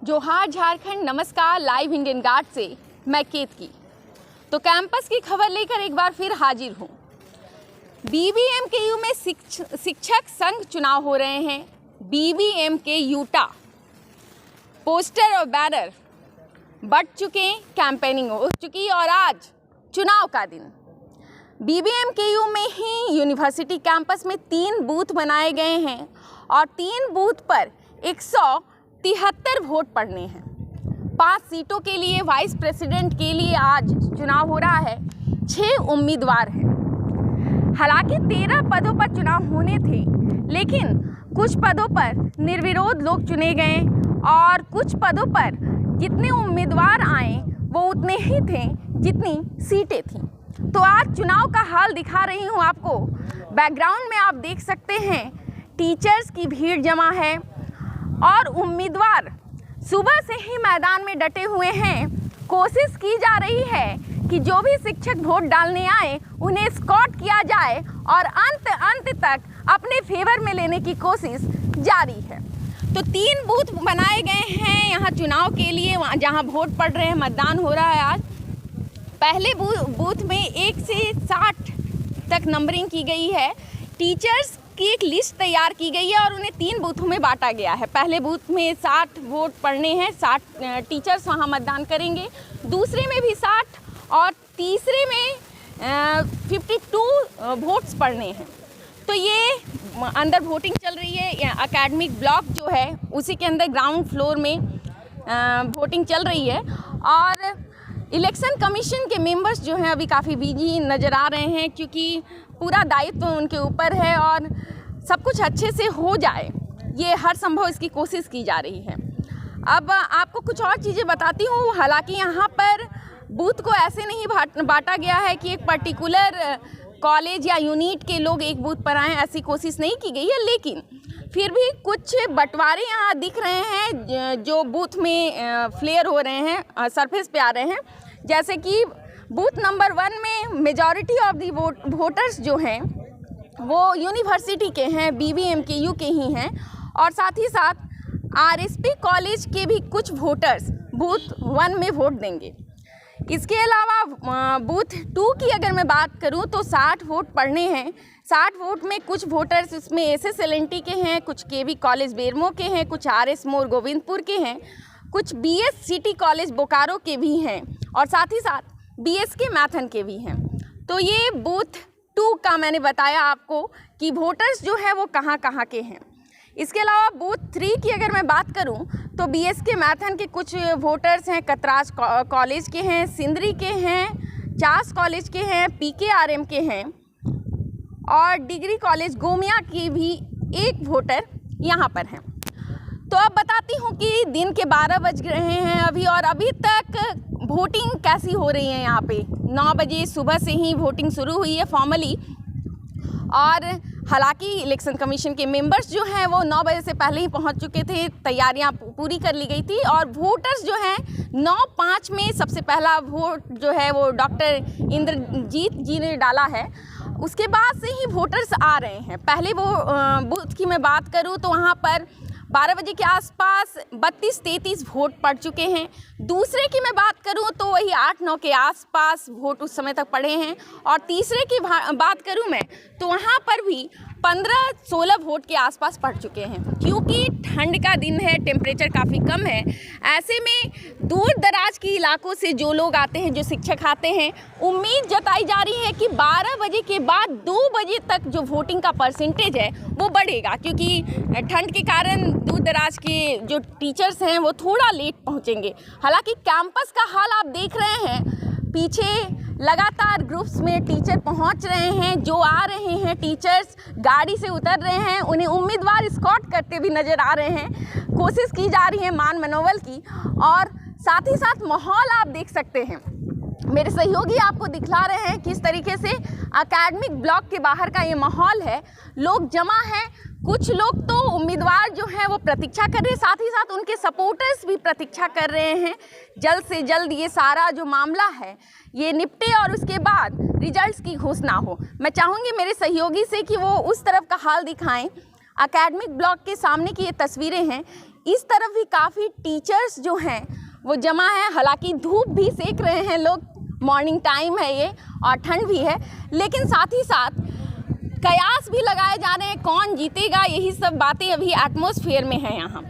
जोहार झारखंड, नमस्कार। Live Indian guard से मैं केतकी। तो कैंपस की खबर लेकर एक बार फिर हाजिर हूँ। बीबीएमकेयू में शिक्षक संघ चुनाव हो रहे हैं। बीबीएमकेयूटा पोस्टर और बैनर बढ़ चुके, कैंपेनिंग हो चुकी और आज चुनाव का दिन। बीबीएमकेयू में ही यूनिवर्सिटी कैंपस में 3 बूथ बनाए गए हैं और 3 बूथ पर 173 वोट पड़ने हैं। 5 सीटों के लिए वाइस प्रेसिडेंट के लिए आज चुनाव हो रहा है। 6 उम्मीदवार हैं। हालांकि 13 पदों पर चुनाव होने थे, लेकिन कुछ पदों पर निर्विरोध लोग चुने गए और कुछ पदों पर जितने उम्मीदवार आए वो उतने ही थे जितनी सीटें थीं। तो आज चुनाव का हाल दिखा रही हूँ आपको। बैकग्राउंड में आप देख सकते हैं टीचर्स की भीड़ जमा है और उम्मीदवार सुबह से ही मैदान में डटे हुए हैं। कोशिश की जा रही है कि जो भी शिक्षक वोट डालने आए उन्हें स्कॉट किया जाए और अंत तक अपने फेवर में लेने की कोशिश जारी है। तो 3 बूथ बनाए गए हैं यहाँ चुनाव के लिए, जहाँ वोट पड़ रहे हैं, मतदान हो रहा है आज। पहले बूथ में 1 से 60 तक नंबरिंग की गई है। टीचर्स की एक लिस्ट तैयार की गई है और उन्हें 3 बूथों में बांटा गया है। पहले बूथ में 60 वोट पड़ने हैं, 60 टीचर्स वहां मतदान करेंगे। दूसरे में भी 60 और तीसरे में 52 वोट्स पड़ने हैं। तो ये अंदर वोटिंग चल रही है। एकेडमिक ब्लॉक जो है उसी के अंदर ग्राउंड फ्लोर में वोटिंग चल रही है और इलेक्शन कमीशन के मेंबर्स जो हैं अभी काफ़ी बिजी नज़र आ रहे हैं, क्योंकि पूरा दायित्व तो उनके ऊपर है और सब कुछ अच्छे से हो जाए, ये हर संभव इसकी कोशिश की जा रही है। अब आपको कुछ और चीज़ें बताती हूँ। हालांकि यहाँ पर बूथ को ऐसे नहीं बांटा गया है कि एक पर्टिकुलर कॉलेज या यूनिट के लोग एक बूथ पर आएँ, ऐसी कोशिश नहीं की गई है। लेकिन फिर भी कुछ बंटवारे यहाँ दिख रहे हैं जो बूथ में फ्लेयर हो रहे हैं, सरफेस पे आ रहे हैं। जैसे कि बूथ नंबर 1 में मेजॉरिटी ऑफ दी वोटर्स जो हैं वो यूनिवर्सिटी के हैं, बीबीएमकेयू के ही हैं और साथ ही साथ आरएसपी कॉलेज के भी कुछ वोटर्स बूथ 1 में वोट देंगे। इसके अलावा बूथ 2 की अगर मैं बात करूं तो 60 वोट पड़ने हैं। 60 वोट में कुछ वोटर्स इसमें एसएसएलएनटी के हैं, कुछ केवी कॉलेज बेरमो के हैं, कुछ आरएस मोर गोविंदपुर के हैं, कुछ बीएस सिटी कॉलेज बोकारो के भी हैं और साथ ही साथ बीएसके मैथन के भी हैं। तो ये बूथ 2 का मैंने बताया आपको कि वोटर्स जो है वो कहाँ कहाँ के हैं। इसके अलावा बूथ 3 की अगर मैं बात करूं तो बीएसके मैथन के कुछ वोटर्स हैं, कतराज कॉलेज के हैं, सिंदरी के हैं, चास कॉलेज के हैं, पीकेआरएम के हैं और डिग्री कॉलेज गोमिया की भी एक वोटर यहाँ पर हैं। तो अब बताती हूँ कि दिन के 12 बज रहे हैं अभी और अभी तक वोटिंग कैसी हो रही है। यहाँ पे 9 बजे सुबह से ही वोटिंग शुरू हुई है फॉर्मली और हालांकि इलेक्शन कमीशन के मेंबर्स जो हैं वो 9 बजे से पहले ही पहुंच चुके थे, तैयारियां पूरी कर ली गई थी और वोटर्स जो हैं 9:05 में सबसे पहला वोट जो है वो डॉक्टर इंद्रजीत जी ने डाला है। उसके बाद से ही वोटर्स आ रहे हैं। पहले वो बूथ की मैं बात करूं तो वहाँ पर 12 बजे के आसपास 32-33 वोट पड़ चुके हैं। दूसरे की मैं बात करूं तो वही 8-9 के आसपास वोट उस समय तक पड़े हैं और तीसरे की बात करूं मैं तो वहां पर भी 15-16 वोट के आसपास पड़ चुके हैं। क्योंकि ठंड का दिन है, टेम्परेचर काफ़ी कम है, ऐसे में दूर दराज के इलाकों से जो लोग आते हैं, जो शिक्षक आते हैं, उम्मीद जताई जा रही है कि 12 बजे के बाद 2 बजे तक जो वोटिंग का परसेंटेज है वो बढ़ेगा, क्योंकि ठंड के कारण दूर दराज के जो टीचर्स हैं वो थोड़ा लेट पहुंचेंगे। हालांकि कैंपस का हाल आप देख रहे हैं, पीछे लगातार ग्रुप्स में टीचर पहुंच रहे हैं। जो आ रहे हैं टीचर्स गाड़ी से उतर रहे हैं, उन्हें उम्मीदवार स्कॉट करते भी नज़र आ रहे हैं। कोशिश की जा रही है मान मनोबल की और साथ ही साथ माहौल आप देख सकते हैं। मेरे सहयोगी आपको दिखला रहे हैं किस तरीके से एकेडमिक ब्लॉक के बाहर का ये माहौल है। लोग जमा हैं, कुछ लोग तो उम्मीदवार जो हैं वो प्रतीक्षा कर रहे हैं, साथ ही साथ उनके सपोर्टर्स भी प्रतीक्षा कर रहे हैं जल्द से जल्द ये सारा जो मामला है ये निपटे और उसके बाद रिजल्ट्स की घोषणा हो। मैं चाहूँगी मेरे सहयोगी से कि वो उस तरफ का हाल दिखाएं। एकेडमिक ब्लॉक के सामने की ये तस्वीरें हैं। इस तरफ भी काफ़ी टीचर्स जो हैं वो जमा है। हालांकि धूप भी सेक रहे हैं लोग, मॉर्निंग टाइम है ये और ठंड भी है, लेकिन साथ ही साथ कयास भी लगाए जा रहे हैं कौन जीतेगा, यही सब बातें अभी एटमॉस्फेयर में है यहाँ।